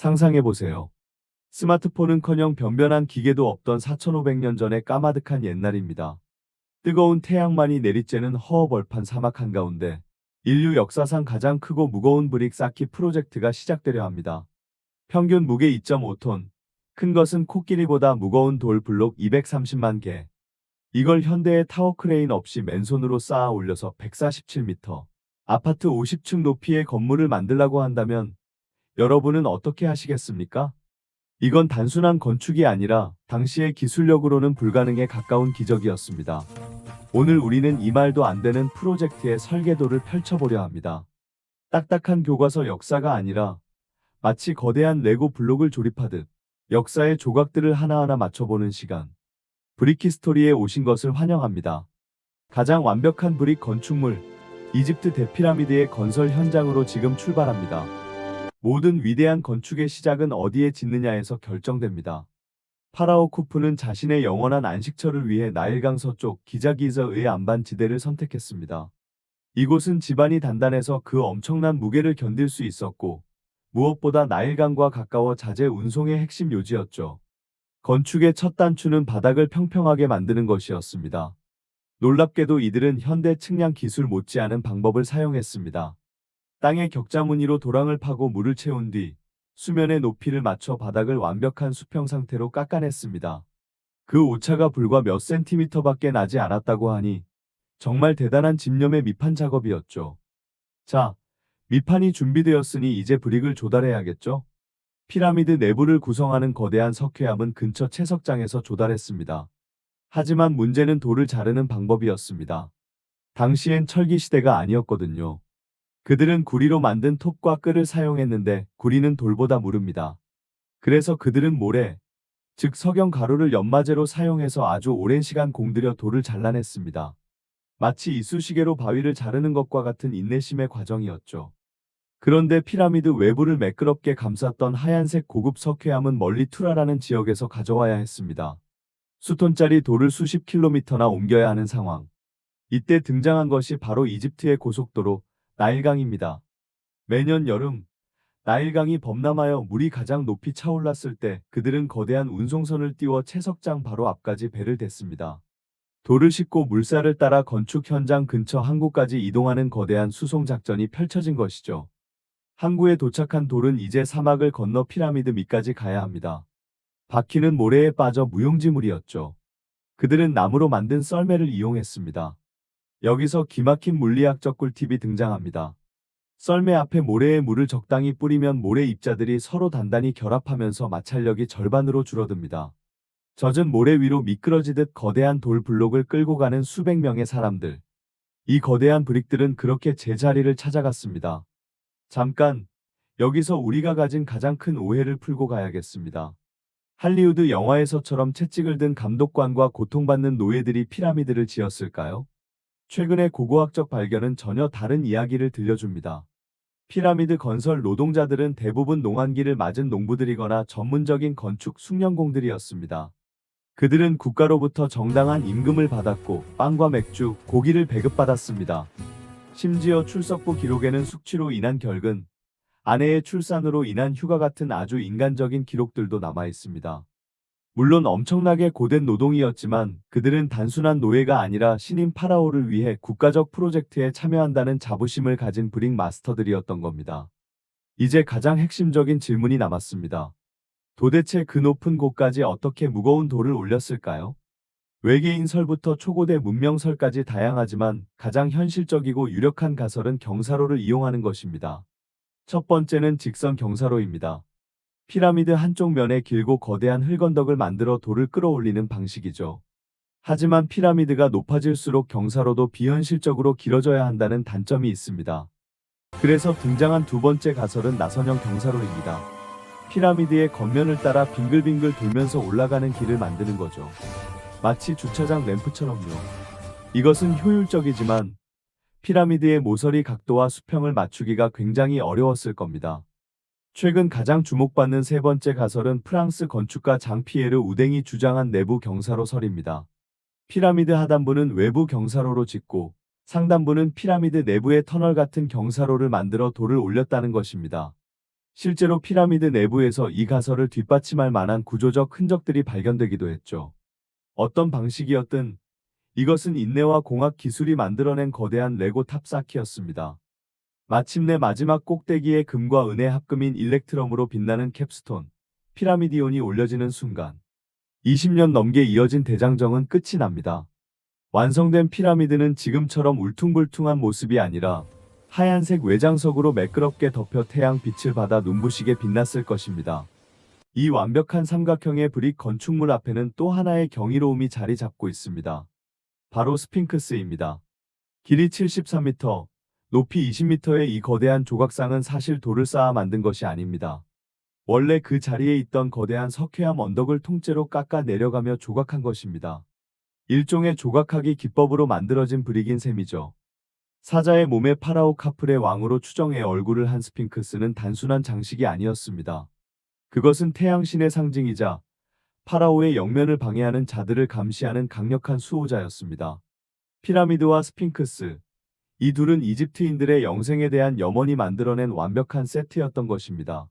상상해보세요. 스마트폰은커녕 변변한 기계도 없던 4500년 전의 까마득한 옛날입니다. 뜨거운 태양만이 내리쬐는 허허벌판 사막 한가운데 인류 역사상 가장 크고 무거운 브릭 쌓기 프로젝트가 시작되려 합니다. 평균 무게 2.5톤, 큰 것은 코끼리보다 무거운 돌 블록 230만 개. 이걸 현대의 타워 크레인 없이 맨손으로 쌓아 올려서 147m, 아파트 50층 높이의 건물을 만들라고 한다면 여러분은 어떻게 하시겠습니까? 이건 단순한 건축이 아니라 당시의 기술력으로는 불가능에 가까운 기적이었습니다. 오늘 우리는 이 말도 안 되는 프로젝트의 설계도를 펼쳐보려 합니다. 딱딱한 교과서 역사가 아니라 마치 거대한 레고 블록을 조립하듯 역사의 조각들을 하나하나 맞춰보는 시간. 브릭히스토리에 오신 것을 환영합니다. 가장 완벽한 브릭 건축물, 이집트 대피라미드의 건설 현장으로 지금 출발합니다. 모든 위대한 건축의 시작은 어디에 짓느냐에서 결정됩니다. 파라오 쿠푸는 자신의 영원한 안식처를 위해 나일강 서쪽 기자기저의 안반지대를 선택했습니다. 이곳은 지반이 단단해서 그 엄청난 무게를 견딜 수 있었고, 무엇보다 나일강과 가까워 자재 운송의 핵심 요지였죠. 건축의 첫 단추는 바닥을 평평하게 만드는 것이었습니다. 놀랍게도 이들은 현대 측량 기술 못지않은 방법을 사용했습니다. 땅에 격자 무늬로 도랑을 파고 물을 채운 뒤 수면의 높이를 맞춰 바닥을 완벽한 수평 상태로 깎아냈습니다. 그 오차가 불과 몇 센티미터밖에 나지 않았다고 하니 정말 대단한 집념의 미판 작업이었죠. 자, 미판이 준비되었으니 이제 브릭을 조달해야겠죠? 피라미드 내부를 구성하는 거대한 석회암은 근처 채석장에서 조달했습니다. 하지만 문제는 돌을 자르는 방법이었습니다. 당시엔 철기 시대가 아니었거든요. 그들은 구리로 만든 톱과 끌을 사용했는데 구리는 돌보다 무릅니다. 그래서 그들은 모래, 즉 석영 가루를 연마제로 사용해서 아주 오랜 시간 공들여 돌을 잘라냈습니다. 마치 이쑤시개로 바위를 자르는 것과 같은 인내심의 과정이었죠. 그런데 피라미드 외부를 매끄럽게 감쌌던 하얀색 고급 석회암은 멀리 투라라는 지역에서 가져와야 했습니다. 수톤짜리 돌을 수십 킬로미터나 옮겨야 하는 상황. 이때 등장한 것이 바로 이집트의 고속도로 나일강입니다. 매년 여름 나일강이 범람하여 물이 가장 높이 차올랐을 때 그들은 거대한 운송선을 띄워 채석장 바로 앞까지 배를 댔습니다. 돌을 싣고 물살을 따라 건축 현장 근처 항구까지 이동하는 거대한 수송 작전이 펼쳐진 것이죠. 항구에 도착한 돌은 이제 사막을 건너 피라미드 밑까지 가야 합니다. 바퀴는 모래에 빠져 무용지물이었죠. 그들은 나무로 만든 썰매를 이용했습니다. 여기서 기막힌 물리학적 꿀팁이 등장합니다. 썰매 앞에 모래에 물을 적당히 뿌리면 모래 입자들이 서로 단단히 결합하면서 마찰력이 절반으로 줄어듭니다. 젖은 모래 위로 미끄러지듯 거대한 돌 블록을 끌고 가는 수백 명의 사람들. 이 거대한 브릭들은 그렇게 제자리를 찾아갔습니다. 잠깐, 여기서 우리가 가진 가장 큰 오해를 풀고 가야겠습니다. 할리우드 영화에서처럼 채찍을 든 감독관과 고통받는 노예들이 피라미드를 지었을까요? 최근의 고고학적 발견은 전혀 다른 이야기를 들려줍니다. 피라미드 건설 노동자들은 대부분 농한기를 맞은 농부들이거나 전문적인 건축 숙련공들이었습니다. 그들은 국가로부터 정당한 임금을 받았고 빵과 맥주, 고기를 배급받았습니다. 심지어 출석부 기록에는 숙취로 인한 결근, 아내의 출산으로 인한 휴가 같은 아주 인간적인 기록들도 남아 있습니다. 물론 엄청나게 고된 노동이었지만 그들은 단순한 노예가 아니라 신인 파라오를 위해 국가적 프로젝트에 참여한다는 자부심을 가진 브릭 마스터들이었던 겁니다. 이제 가장 핵심적인 질문이 남았습니다. 도대체 그 높은 곳까지 어떻게 무거운 돌을 올렸을까요? 외계인설부터 초고대 문명설까지 다양하지만 가장 현실적이고 유력한 가설은 경사로를 이용하는 것입니다. 첫 번째는 직선 경사로입니다. 피라미드 한쪽 면에 길고 거대한 흙언덕을 만들어 돌을 끌어올리는 방식이죠. 하지만 피라미드가 높아질수록 경사로도 비현실적으로 길어져야 한다는 단점이 있습니다. 그래서 등장한 두 번째 가설은 나선형 경사로입니다. 피라미드의 겉면을 따라 빙글빙글 돌면서 올라가는 길을 만드는 거죠. 마치 주차장 램프처럼요. 이것은 효율적이지만 피라미드의 모서리 각도와 수평을 맞추기가 굉장히 어려웠을 겁니다. 최근 가장 주목받는 세 번째 가설은 프랑스 건축가 장 피에르 우댕이 주장한 내부 경사로설입니다. 피라미드 하단부는 외부 경사로로 짓고 상단부는 피라미드 내부에 터널 같은 경사로를 만들어 돌을 올렸다는 것입니다. 실제로 피라미드 내부에서 이 가설을 뒷받침할 만한 구조적 흔적들이 발견되기도 했죠. 어떤 방식이었든 이것은 인내와 공학 기술이 만들어낸 거대한 레고 탑쌓기였습니다. 마침내 마지막 꼭대기에 금과 은의 합금인 일렉트럼으로 빛나는 캡스톤, 피라미디온이 올려지는 순간 20년 넘게 이어진 대장정은 끝이 납니다. 완성된 피라미드는 지금처럼 울퉁불퉁한 모습이 아니라 하얀색 외장석으로 매끄럽게 덮여 태양 빛을 받아 눈부시게 빛났을 것입니다. 이 완벽한 삼각형의 브릭 건축물 앞에는 또 하나의 경이로움이 자리 잡고 있습니다. 바로 스핑크스입니다. 길이 73m, 높이 20m의 이 거대한 조각상은 사실 돌을 쌓아 만든 것이 아닙니다. 원래 그 자리에 있던 거대한 석회암 언덕을 통째로 깎아 내려가며 조각한 것입니다. 일종의 조각하기 기법으로 만들어진 브릭인 셈이죠. 사자의 몸에 파라오 카프의 왕으로 추정해 얼굴을 한 스핑크스는 단순한 장식이 아니었습니다. 그것은 태양신의 상징이자 파라오의 영면을 방해하는 자들을 감시하는 강력한 수호자였습니다. 피라미드와 스핑크스, 이 둘은 이집트인들의 영생에 대한 염원이 만들어낸 완벽한 세트였던 것입니다.